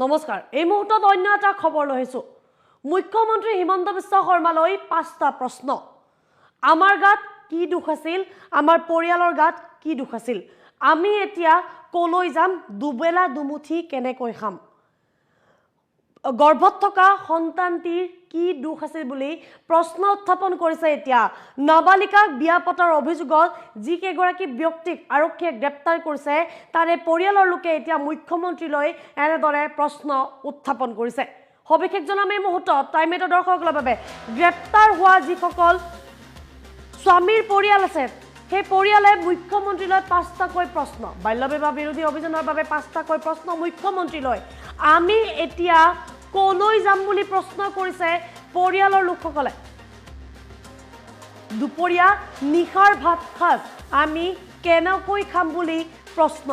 নমস্কাৰ এই মুহূৰ্তত অন্য এটা খবৰ লৈছো মুখ্যমন্ত্ৰী হিমন্ত বিশ্ব শৰ্মালৈ 5টা প্ৰশ্ন আমাৰ গাত কি দুখ আছিল আমাৰ পৰিয়ালৰ গাত কি দুখ আছিল আমি এতিয়া কলৈ যাম দুবেলা দুমুঠি কেনেকৈ খাম গৰ্ভত থকা সন্তানটিৰ কি দুখ আছিল বুলি প্ৰশ্ন উত্থাপন কৰিছে এতিয়া নাবালিকাক বিয়া পতাৰ অভিযোগত যি কেগৰাকী ব্যক্তিক আৰক্ষীয়ে গ্ৰেপ্তাৰ কৰিছে তাৰে পৰিয়ালৰ লোকে এতিয়া মুখ্যমন্ত্ৰীলৈ এনেদৰে প্ৰশ্ন উত্থাপন কৰিছে সবিশেষ জনাম এই মুহূৰ্তত টাইমেটৰ দৰ্শকসকলৰ বাবে গ্ৰেপ্তাৰ হোৱা যিসকল স্বামীৰ পৰিয়াল আছে সেই পৰিয়ালে মুখ্যমন্ত্ৰীলৈ 5টাকৈ প্ৰশ্ন বাল্য বিবাহ বিৰোধী অভিযানৰ বাবে 5টাকৈ প্ৰশ্ন মুখ্যমন্ত্ৰীলৈ আমি এতিয়া কলৈ যাম বুলি প্ৰশ্ন কৰিছে পৰিয়ালৰ লোকসকলে দুপৰীয়া নিশাৰ ভাত খাজ আমি কেনেকৈ খাম বুলি প্ৰশ্ন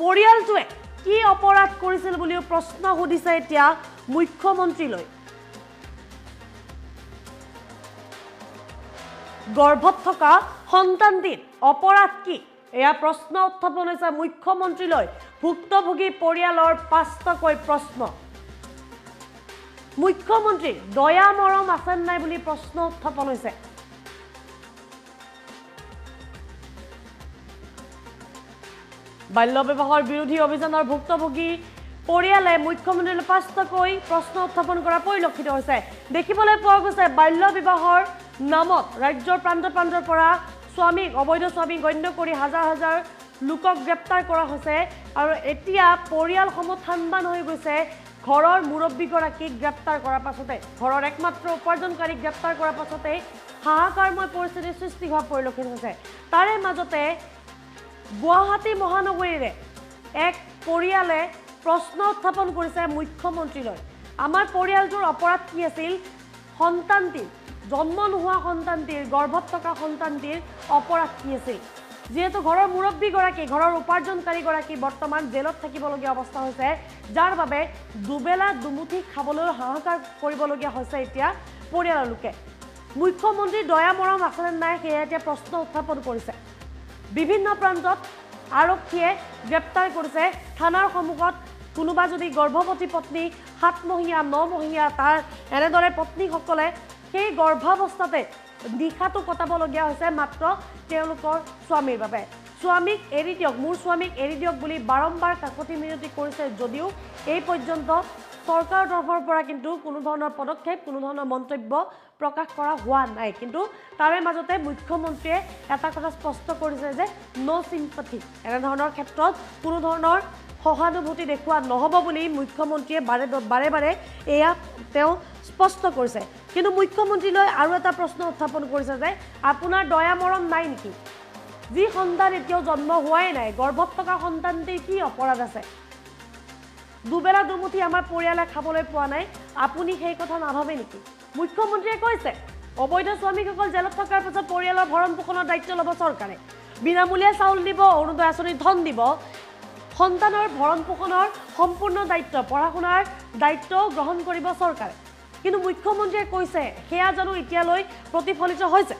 পৰিয়ালটোৱে কি অপৰাধ কৰিছিল বুলি প্ৰশ্ন সুধিছে এতিয়া মুখ্যমন্ত্ৰীলৈ গৰ্ভত থকা সন্তানটিৰ অপৰাধ কি এয়া প্ৰশ্ন উত্থাপন হৈছে মুখ্যমন্ত্ৰীলৈ ভুক্তভোগী পৰিয়ালৰ 5টাকৈ প্ৰশ্ন মুখ্যমন্ত্ৰী দয়া মৰম আছে নাই বুলি প্ৰশ্ন উত্থাপন হৈছে বাল্য বিবাহৰ বিৰোধী অভিযানৰ ভুক্তভোগী পৰিয়ালে মুখ্যমন্ত্ৰীলৈ 5টাকৈ প্ৰশ্ন উত্থাপন কৰা পৰিলক্ষিত হৈছে দেখিবলৈ পোৱা গৈছে বাল্য বিবাহৰ নামত ৰাজ্যৰ প্ৰান্তৰ পৰা স্বামীক অবৈধ স্বামী গণ্য কৰি হাজাৰ হাজাৰ লোকক গ্ৰেপ্তাৰ কৰা হৈছে আৰু এতিয়া পৰিয়ালসমূহ থানবান হৈ গৈছে ঘৰৰ মুৰব্বীগৰাকীক গ্ৰেপ্তাৰ কৰাৰ পাছতে ঘৰৰ একমাত্ৰ উপাৰ্জনকাৰীক গ্ৰেপ্তাৰ কৰাৰ পাছতে হাহাকাৰময় পৰিস্থিতিৰ সৃষ্টি হোৱা পৰিলক্ষিত হৈছে তাৰে মাজতে গুৱাহাটী মহানগৰীৰে এক পৰিয়ালে প্ৰশ্ন উত্থাপন কৰিছে মুখ্যমন্ত্ৰীলৈ আমাৰ পৰিয়ালটোৰ অপৰাধ কি আছিল সন্তানটিৰ জন্ম নোহোৱা সন্তানটিৰ গৰ্ভত থকা সন্তানটিৰ অপৰাধ কি আছিল যেহেতু ঘৰৰ মুৰব্বীগৰাকী ঘৰৰ উপাৰ্জনকাৰীগৰাকী বৰ্তমান জেলত থাকিবলগীয়া অৱস্থা হৈছে যাৰ বাবে দুবেলা দুমুঠি খাবলৈ হাহাকাৰ কৰিবলগীয়া হৈছে এতিয়া পৰিয়ালৰ লোকে মুখ্যমন্ত্ৰী দয়া মৰম আছে নাই সেয়া এতিয়া প্ৰশ্ন উত্থাপন কৰিছে বিভিন্ন প্ৰান্তত আৰক্ষীয়ে গ্ৰেপ্তাৰ কৰিছে থানাৰ সন্মুখত কোনোবা যদি গৰ্ভৱতী পত্নী 7 মহীয়া 9 মহীয়া তাৰ এনেদৰে পত্নীসকলে সেই গৰ্ভাৱস্থাতে নিশাটো কটাবলগীয়া হৈছে মাত্ৰ তেওঁলোকৰ স্বামীৰ বাবে স্বামীক এৰি দিয়ক মোৰ স্বামীক এৰি দিয়ক বুলি বাৰম্বাৰ কাকতি মিনতি কৰিছে যদিও এই পৰ্যন্ত চৰকাৰৰ তৰফৰ পৰা কিন্তু কোনো ধৰণৰ পদক্ষেপ কোনো ধৰণৰ মন্তব্য প্ৰকাশ কৰা হোৱা নাই কিন্তু তাৰে মাজতে মুখ্যমন্ত্ৰীয়ে এটা কথা স্পষ্ট কৰিছে যে নো চিম্পাথি এনেধৰণৰ ক্ষেত্ৰত কোনো ধৰণৰ সহানুভূতি দেখুওৱা নহ'ব বুলি মুখ্যমন্ত্ৰীয়ে বাৰে বাৰে এয়া তেওঁ স্পষ্ট কৰিছে কিন্তু মুখ্যমন্ত্ৰীলৈ আৰু এটা প্ৰশ্ন উত্থাপন কৰিছে যে আপোনাৰ দয়া মৰম নাই নেকি যি সন্তান এতিয়াও জন্ম হোৱাই নাই গৰ্ভত থকা সন্তানটিৰ কি অপৰাধ আছে দুবেলা দুমুঠি আমাৰ পৰিয়ালে খাবলৈ পোৱা নাই আপুনি সেই কথা নাভাবে নেকি মুখ্যমন্ত্ৰীয়ে কৈছে অবৈধ স্বামীসকল জেলত থকাৰ পাছত পৰিয়ালৰ ভৰণ পোষণৰ দায়িত্ব ল'ব চৰকাৰে বিনামূলীয়া চাউল দিব অৰুণোদয় আঁচনিৰ ধন দিব সন্তানৰ ভৰণ পোষণৰ সম্পূৰ্ণ দায়িত্ব পঢ়া শুনাৰ দায়িত্ব গ্ৰহণ কৰিব চৰকাৰে কিন্তু মুখ্যমন্ত্ৰীয়ে কৈছে সেয়া জানো এতিয়ালৈ প্ৰতিফলিত হৈছে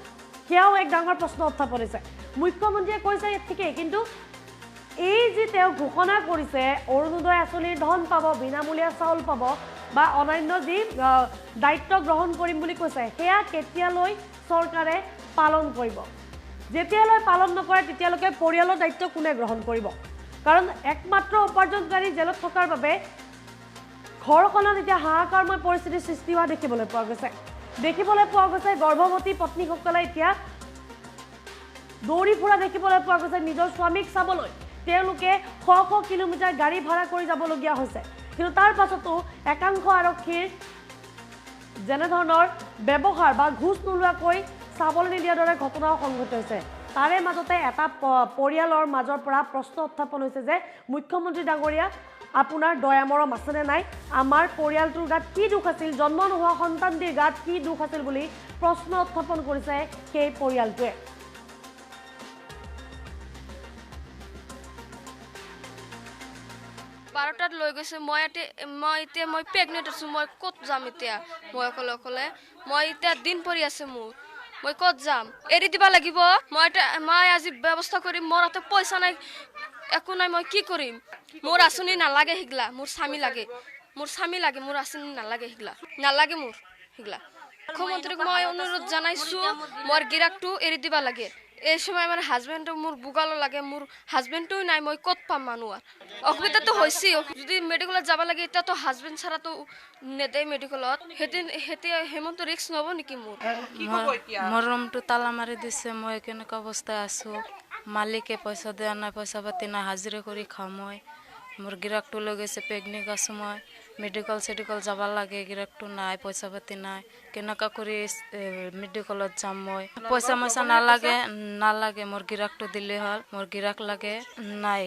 সেয়াও এক ডাঙৰ প্ৰশ্ন উত্থাপন হৈছে মুখ্যমন্ত্ৰীয়ে কৈছে ঠিকেই কিন্তু এই যে তেওঁ ঘোষণা কৰিছে অৰুণোদয় আঁচনিৰ ধন পাব বিনামূলীয়া চাউল পাব বা অন্যান্য যি দায়িত্ব গ্ৰহণ কৰিম বুলি কৈছে সেয়া কেতিয়ালৈ চৰকাৰে পালন কৰিব যেতিয়ালৈ পালন নকৰে তেতিয়ালৈকে পৰিয়ালৰ দায়িত্ব কোনে গ্ৰহণ কৰিব কাৰণ একমাত্ৰ উপাৰ্জনকাৰী জেলত থকাৰ বাবে ঘৰখনত এতিয়া হাহাকাৰময় পৰিস্থিতিৰ সৃষ্টি হোৱা দেখিবলৈ পোৱা গৈছে গৰ্ভৱতী পত্নীসকলে এতিয়া দৌৰি ফুৰা দেখিবলৈ পোৱা গৈছে নিজৰ স্বামীক চাবলৈ তেওঁলোকে শ কিলোমিটাৰ গাড়ী ভাড়া কৰি যাবলগীয়া হৈছে কিন্তু তাৰ পাছতো একাংশ আৰক্ষীৰ যেনেধৰণৰ ব্যৱহাৰ বা ঘুচ নোলোৱাকৈ চাবলৈ নিদিয়াৰ দৰে ঘটনাও সংঘটিত হৈছে তাৰে মাজতে এটা পৰিয়ালৰ মাজৰ পৰা প্ৰশ্ন উত্থাপন হৈছে যে মুখ্যমন্ত্ৰী ডাঙৰীয়া আপোনাৰ দয়া মৰম আছেনে নাই আমাৰ পৰিয়ালটোৰ গাত কি দুখ আছিল জন্ম নোহোৱা সন্তানটিৰ গাত কি দুখ আছিল বুলি প্ৰশ্ন উত্থাপন কৰিছে সেই পৰিয়ালটোৱে 12টাত লৈ গৈছে মই প্ৰেগনেণ্ট আছো মই ক'ত যাম এতিয়া মই অকলে মই এতিয়া দিন পৰি আছে মোৰ মই ক'ত যাম এৰি দিবা লাগিব মই আজি ব্যৱস্থা কৰিম মোৰ হাতে পইচা নাই একো নাই মই কি কৰিম মোৰ আঁচনি নালাগে হিগলা মোৰ স্বামী লাগে মোৰ আঁচনি নালাগে হিগলা নালাগে মোৰ হিগলা মুখ্যমন্ত্ৰীক মই অনুৰোধ জনাইছো মোৰ গিৰাকটো এৰি দিবা লাগে এই সময় আমার হাজবেন্ডও মোর বুগালো লাগে মোর হাজবেন্ডও নাই মই কত পাম মানুহ অসুবিধা তো হয়েছে যদি মেডিকেলত যাব লাগে এটা তো হাজবেন্ড ছাড়া তো নেদে মেডিকেলত হেতে হেমন্ত রিক্স নব নেকি মোর মোর রুমটো তালা মারি দিছে মই কেনেকুৱা অৱস্থায় আছো মালিকে পইচা দিয়া নাই পইচা পাতি নাই হাজিৰা কৰি খাওঁ মই মোৰ গিৰাকটো লৈ গৈছে প্ৰেগনেন্ট আছো মই মেডিকেল যাব লাগে গিৰাকটো নাই পইচা পাতি নাই কেনেকুৱা কৰি মেডিকেলত যাম মই পইচা নালাগে মোর গিরাকটো দিলে হল মোর গিরাক লাগে নাই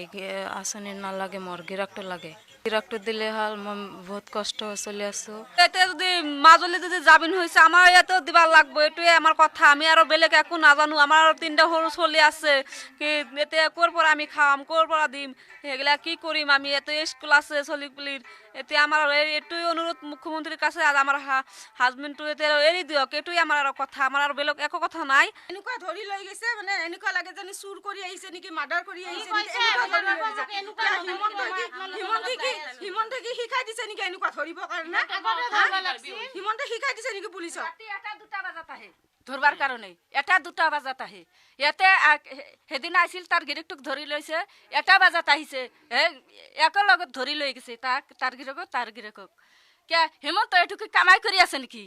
আঁচনি নালাগে মোর গিরাকটো লাগে গিরাকটো দিলে হল মই বহুত কষ্ট চলি আছো এতিয়া যদি মাজুলী যদি জামিন হৈছে আমাৰ ইয়াতেও দিবা লাগব এটোৱে আমাৰ কথা আমি আৰু বেলেগ একো নাজানো আমাৰ তিনটা সৰু চলি আছে কি এতিয়া ক'ৰ পৰা আমি খাম ক'ৰ পৰা দিম সেইগিলা কি কৰিম আমি এতে স্কুল আছে চলি পুলিৰ এতিয়া আমাৰ এইটোৱে অনুৰোধ মুখ্যমন্ত্ৰীৰ কাছে আৰু আমাৰ হাজবেণ্ডটো এতিয়া এৰি দিয়ক এইটোৱে আমাৰ আৰু কথা আমাৰ আৰু বেলেগ একো কথা নাই এনেকুৱা ধৰি লৈ গৈছে মানে এনেকুৱা লাগে যেন চুৰ কৰি আহিছে নেকি মাৰ্ডাৰ কৰি আহিছে হিমন্তে কি শিকাই দিছে নেকি এনেকুৱা ধৰিবৰ কাৰণে হিমন্তে শিকাই দিছে নেকি পুলিচক এটা দুটা বাজাত আহে ধরবার কারণে এটা দুটা বাজাত আহে ইয়াতে সেদিন আছিল তার গিরিকটোক ধরি লৈছে এটা বাজাত আহিছে একৰ লগত ধৰি লৈ গৈছে তাৰ গিৰকক কে হেমন্ত এইটুকু কামাই কৰি আছে নেকি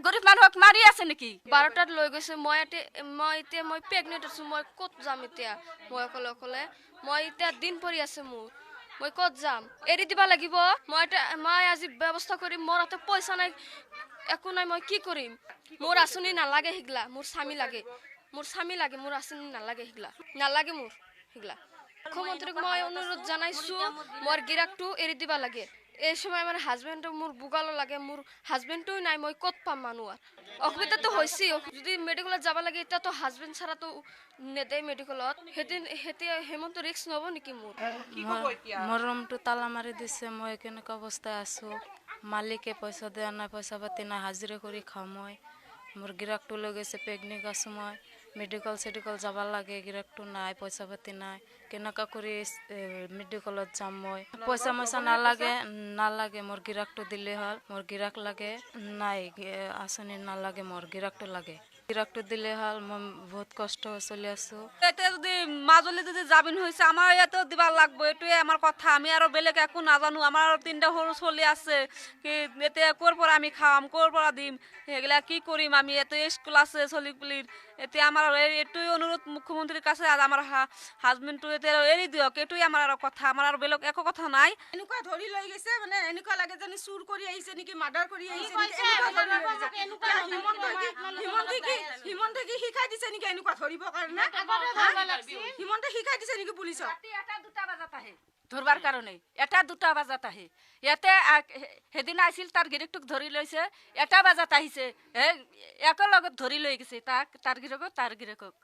গৰিব মানুহক মাৰি আছে নেকি 12টাত লৈ গৈছে মই এতিয়া মই প্ৰেগনেন্ট আছো মই ক'ত যাম এতিয়া মই অকলে মই এতিয়া দিন পৰি আছে মোৰ মই ক'ত যাম এৰি দিবা লাগিব মই আজি ব্যৱস্থা কৰিম মোৰ হাতে পইচা নাই একো নাই মই কি কৰিম মোৰ আঁচনি নালাগে হিগলা মোৰ স্বামী লাগে মোৰ আঁচনি নালাগে হিগলা নালাগে মোৰ হিগলা মুখ্যমন্ত্ৰীক মই অনুৰোধ জনাইছো মোৰ গিৰাকটো এৰি দিবা লাগে এই সময় আমার হাজবেন্ডও মোর বুগালো লাগে মোর হাজবেন্ডও নাই মই কত পাম মানুহ অসুবিধা তো হয়েছে যদি মেডিকেলত যাব লাগে এটা তো হাজবেন্ড ছাড়া তো নেদে মেডিকেলত হেতে হেমন্ত রিক্স নব নেকি মোর মোর রুমটো তালা মারি দিছে মই কেনেকুৱা অৱস্থায় আছো মালিকে পইচা দিয়া নাই পইচা পাতি নাই হাজিৰা কৰি খাওঁ মই মোৰ গিৰাকটো লৈ গৈছে প্ৰেগনেন্ট আছো মই মেডিকেল যাব লাগে গিৰাকটো নাই পইচা পাতি নাই কেনেকুৱা কৰি মেডিকেলত যাম মই পইচা নালাগে মোর গিরাকটো দিলে হল মোর গিরাক লাগে নাই আঁচনি নালাগে মোর গিরাকটো লাগে গিরাকটো দিলে হল মই বহুত কষ্ট চলি আছো এতিয়া যদি মাজুলী যদি জামিন হৈছে আমাৰ ইয়াতেও দিবা লাগব এইটোৱে আমাৰ কথা আমি আৰু বেলেগ একো নাজানো আমাৰ তিনটা সৰু চলি আছে কি এতিয়া ক'ৰ পৰা আমি খাম ক'ৰ পৰা দিম সেইগিলা কি কৰিম আমি এতে স্কুল আছে চলি পুলিৰ এতিয়া আমাৰ এইটোৱে অনুৰোধ মুখ্যমন্ত্ৰীৰ কাছে আৰু আমাৰ হাজবেণ্ডটো এতিয়া এৰি দিয়ক এইটোৱে আমাৰ আৰু কথা আমাৰ আৰু বেলেগ একো কথা নাই এনেকুৱা ধৰি লৈ গৈছে মানে এনেকুৱা লাগে যেন চুৰ কৰি আহিছে নেকি মাৰ্ডাৰ কৰি আহিছে হিমন্তে কি শিকাই দিছে নেকি এনেকুৱা ধৰিবৰ কাৰণে হিমন্তে শিকাই দিছে নেকি পুলিচক এটা দুটা বাজাত আহে ধরবার কারণে এটা দুটা বাজাত আহে ইয়াতে সেদিন আছিল তার গিরিকটোক ধরি লৈছে এটা বাজাত আহিছে একৰ লগত ধৰি লৈ গৈছে তাৰ গিৰকক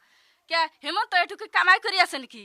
কে হেমন্ত এইটুকু কামাই কৰি আছে নেকি